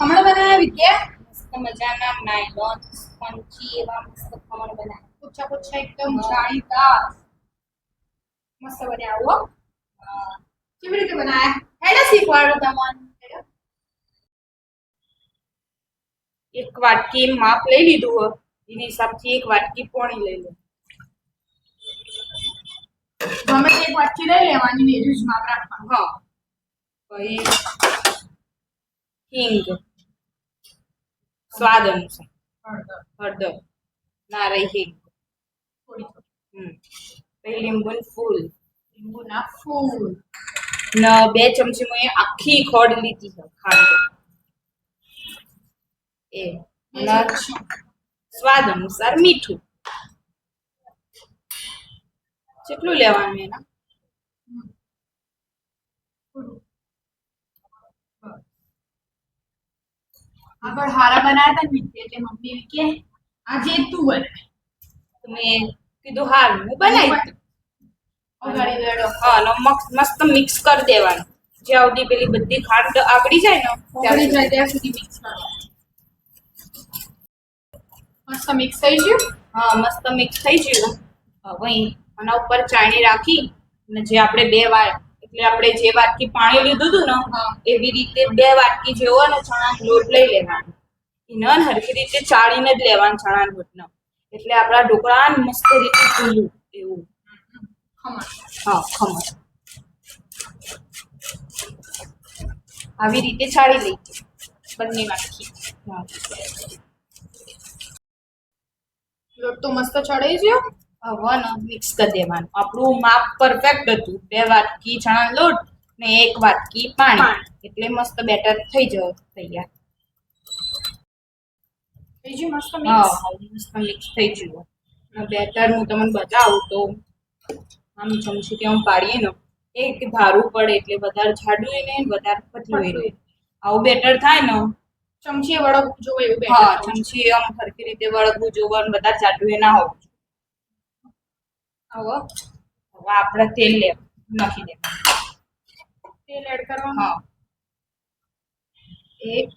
ખમણ બનાવ્યા વિદ્યા? મસ્ત મજાના નાયલોન સ્પંચી એવા મસ્ત ખમણ બનાવ્યા. પૂછા પૂછા એકદમ જાળીદાર મસ્ત બન્યા હો. કેવી રીતે બનાયા? હેડા શીખવાડો તમને. એક વાટકી માપ લઈ લીધું હોય એની હિસાબથી એક વાટકી પોણી લઈ લો. ગમે તે એક વાટકી લઈ લેવાની ને એનું જ માપ રાખવાનું. હા, પછી હિંગ સ્વાદ અનુસાર, હળદર, નારઈ હિંગ, થોડી પછી લીંબુનું ફૂલ લીંબુના ફૂલ ને 2 ચમચી મેં આખી ખોડ લીધી છે ખાંડ એ અને સ્વાદ અનુસાર મીઠું. કેટલું લેવાનું એના? આગળ હારા બનાવ્યા હતા ને વિદ્યા એટલે મમ્મી કે આજે તું બનાય. તમે કીધું હાલ હું બનાવી અગાડી લેડો. હા અને મસ્ત મિક્સ કરી દેવાનું જ્યાં સુધી પેલી બધી ખાંડ આગળી જાય ને ઓગળી જાય ત્યાં સુધી મિક્સ કરો. મસ્ત મિક્સ થઈ ગયું. હા મસ્ત મિક્સ થઈ ગયું. હવે આના ઉપર ચાણી રાખી અને જે આપણે 2 વાર એટલે આપણે જે વાટકી પાણી લીધું હતું ને એવી રીતે 2 વાટકી જેવો ને ચણાનો લોટ લઈ લેવાનો. એને હરખી રીતે ચાળીને જ લેવાનું ચણાનો લોટનો એટલે આપણા ઢોકળા મસ્ત રીતે ફૂલું એવું. હા ખમણ આવી રીતે ચાળી લઈ બંને વાટકી. લોટ તો મસ્ત ચડાઈ ગયો. હવે ને મિક્સ કરી દેવાનું. આપણું માપ પરફેક્ટ હતું 2 વાટકી ચણા લોટ ને 1 વાટકી પાણી એટલે મસ્ત બેટર થઈ જાય તૈયાર. થઈ ગયું મસ્ત હા મિક્સ. મસ્ત મિક્સ થઈ ગયું. બેટર હું તમને બતાવું તો આમ ચમચીથી આમ પાડીએ ને એક ધારું પડે એટલે વધારે જાડું ને વધારે પતલું રહે. આવું બેટર થાય ને ચમચી વળગવું જોવે એવું બેટર. હા ચમચી આમ સરખી રીતે વળગવું જોવાનું વધારે જાડું ના હોવું. હવે આપણે તેલ નાખી દેવાનું. તેલ એડ કરવાનું. હા એક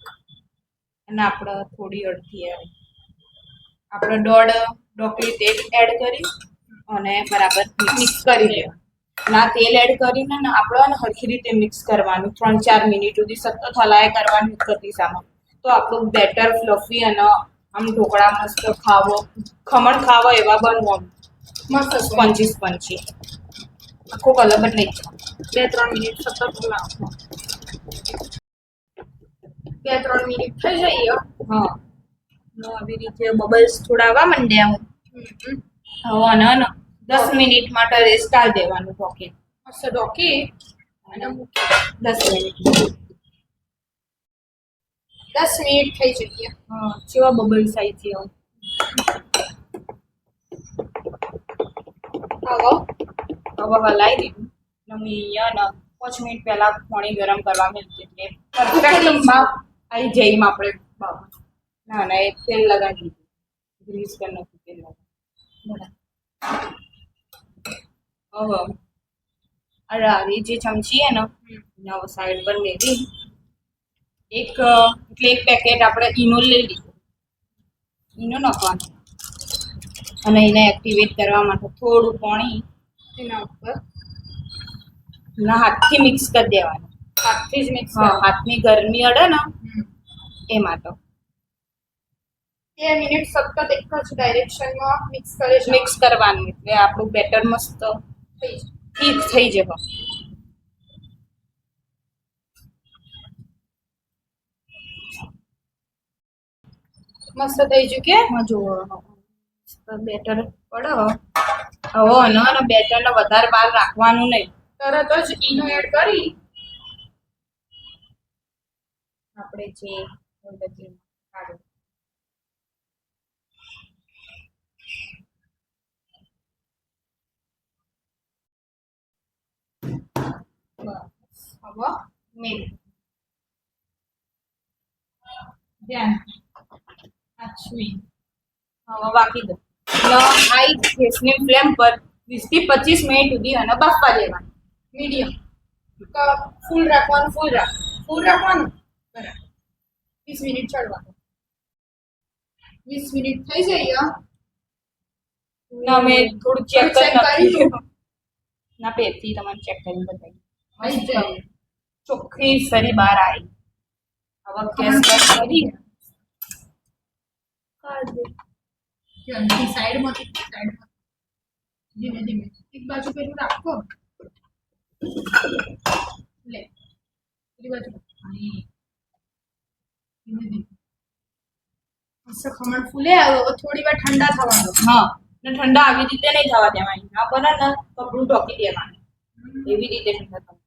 અને આપણે થોડી અડધી આપણે 1.5 ઢોકળી તેલ એડ કરી અને બરાબર મિક્સ કરી દેવાનું. ના તેલ એડ કરીને ને આપણે હરખી રીતે મિક્સ કરવાનું 3-4 મિનિટ સુધી સતત હલાય કરવાનું કરતી સામાં તો આપણું બેટર ફ્લફી અને આમ ઢોકળા મસ્ત ખાવો ખમણ ખાવો એવા બનવું મસ્ત સ્પંચી સ્પંચી આખો કલર બદલાઈ જાય. 2-3 મિનિટ સતત હલાવો. 2-3 મિનિટ થઈ જાય. હા આવી રીતે બબલ્સ થોડા આવવા માંડ્યા હવે અને 10 મિનિટ માટે રેસ્ટ આલ દેવાનું ઢોકી. મસ્ત ઢોકી અને 10 મિનિટ 10 મિનિટ થઈ જઈએ. હા કેવા બબલ્સ આવી છે હવે હલાવી દીધું. અહીંયા 5 મિનિટ પહેલા પાણી ગરમ કરવા મૂકી એટલે પરફેક્ટ માપ આવી જાય એમ આપણે ના ના એ તેલ લગાવી દીધું ગ્રીસ કરી નાખું તેલ લગાવી. હવે અરે આવી જે ચમચી હે ને હવે સાઈડ પર લેવી એક પેકેટ આપણે ઈનો લઈ લીધું. ઈનો નાખવાનું અને એને એક્ટિવેટ કરવા માટે થોડું પાણી એના ઉપર હાથથી મિક્સ કરી દેવાનું. હાથથી જ મિક્સ. હા હાથની ગરમી અડે ને એ માટે 2 મિનિટ સતત એક જ ડાયરેક્શનમાં મિક્સ કરવાનું એટલે આપણું બેટર મસ્ત ઠીક થઈ જશે. મસ્ત થઈ ગયું કે જો બેટર પડે હવે અને બેટરને વધારે વાર રાખવાનું નહીં. તરત જ ઈનો એડ કરી આપણે જે બધી કાઢો હવે મેં ધ્યાન આછવી હવે વાપી દો હાઈ ગેસની ફ્લેમ પર 20 થી 25 મિનિટ સુધી અને બાફવા દેવાનું. મીડિયમ ફૂલ રાખવાનું. બરાબર 20 મિનિટ ચડવા દો. 20 મિનિટ થઈ જઈએ. ના મેં થોડું ચેક check કરી કરી તું. ના પેથી તમારે ચેક કરીને બતાવી આવી જાય. ચોખ્ખી સરી બહાર આવી હવે ગેસ બંધ કરી કાઢ દે. કે અંદરની સાઈડમાંથી ધીમે ધીમે એક બાજુ પેલું રાખો. લે પેલી બાજુ ધીમે ધીમે. મસ્ત ખમણ ફૂલે આવે. હવે થોડી વાર ઠંડા થવા દો. હા ને ઠંડા આવી રીતે નહીં થવા દેવાની ના બને ને કપડું ઢોકી દેવાનું એવી રીતે ઠંડા થવા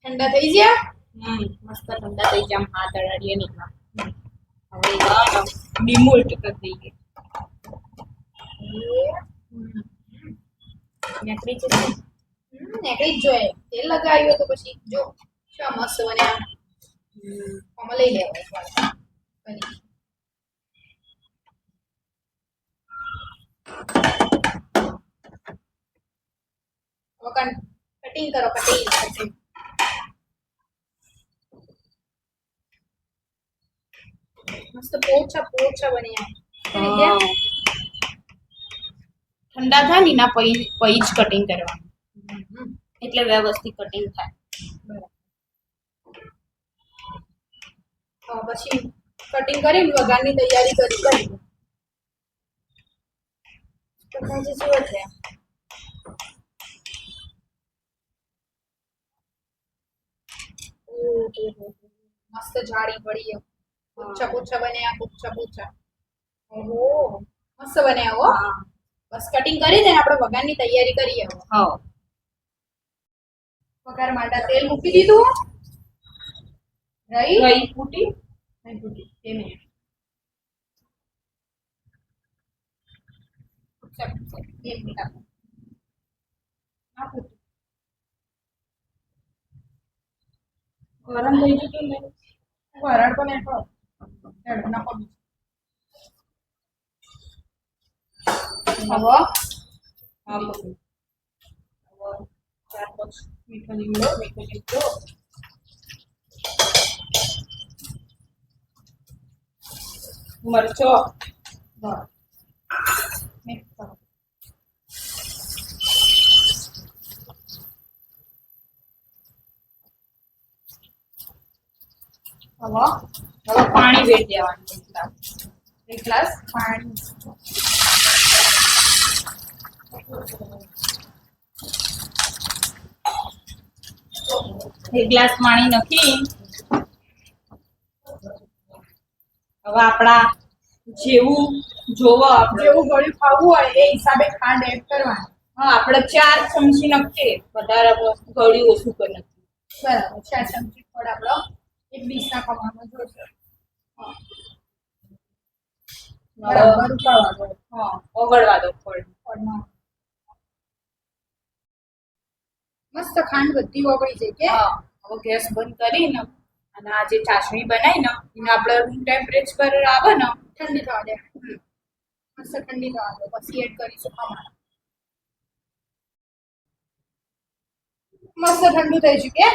ઠંડા થઈ ગયા. મસ્ત ઠંડા થઈ જાય હાથ અડાડીએ નીકળા હવે ડિમોલ્ટ કરી દઈએ નીકળી જશે નીકળી જ જોઈએ. તેલ લગાવ્યું તો પછી જો શું મસ્ત બન્યા. આમાં લઈ લેવાય બની. હવે કટિંગ કરો. કટિંગ મસ્ત પોચા બન્યા. ઠંડા થાય ને એના પઈ જ કટિંગ કરવાનું એટલે વ્યવસ્થિત કટિંગ થાય બરાબર. પછી કટિંગ કરીને વઘારની તૈયારી કરી. તો પછી શું છે? મસ્ત જાળી પડી. પોચા બન્યા. ઓહો મસ્ત બન્યા હો. બસ કટિંગ કરી દે. આપણે વઘારની તૈયારી કરીએ. હા વઘાર માટે તેલ મૂકી દીધું. રહી કઈ ફૂટી નહીં ફૂટી. 2 મિનિટ. ચાલ 2 મિનિટ આપો. ના ફૂટી. ગરમ થઈ જતું ને વરાળ પણ નાખો. નાખો. હવે હા પછી હવે 4-5 મીઠો લીમડો મરચો મિક્સ કરો. હવે પાણી વેડ દેવાનું એક ગ્લાસ પાણી. એક ગ્લાસ પાણી નાખી હવે આપણા જેવું જોવો આપણે જેવું ગળ્યું ખાવું હોય એ હિસાબે ખાંડ એડ કરવાની. હા આપણે 4 ચમચી નાખીએ વધારે ગળ્યું ઓછું કરી નાખીએ બરાબર. 4 ચમચી ખોડ આપણો એક ડીશના ખમણમાં જોશે. બરાબર ઉકાળવા દો. હા ઓગળવા દો ખોડમાં મસ્ત ખાંડ બધી ઓગળી જાય કે. હા હવે ગેસ બંધ કરીને અને આ જે ચાસણી બનાવી ને એને આપણે રૂમ ટેમ્પરેચર આવે ને ઠંડી થવા દે. મસ્ત ઠંડી થવા દો. પછી એડ કરીશું ખમણ. મસ્ત ઠંડુ થઈ ગયું કે.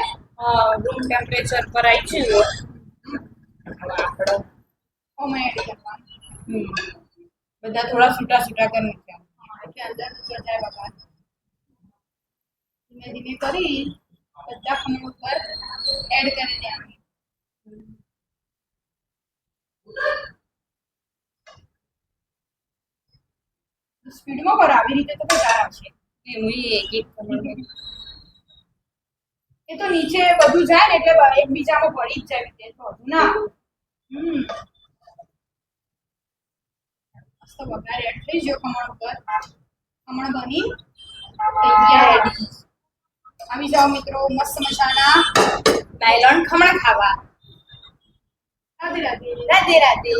રૂમ ટેમ્પરેચર પર આવી છે હવે આપણે ઓમાં એડ કરવાનું. બધા થોડા છૂટા કરી નાખ્યા એટલે અંદર જાય વઘાર. ધીમે ધીમે કરી બધા ખમણ ઉપર એડ કરી દેવાનું. સ્પીડમાં કરો. આવી રીતે તો બજાર આવશે. એક એ તો નીચે બધું જાય ને એટલે એકબીજામાં પડી જ જાય. તે તો હતું ના. મસ્ત વઘાર એડ થઈ ગયો ખમણ ઉપર. ખમણ બની તૈયાર. આવી જાઓ મિત્રો મસ્ત મજાના નાયલોન ખમણ ખાવા રાધે રાધે. રાધે રાધે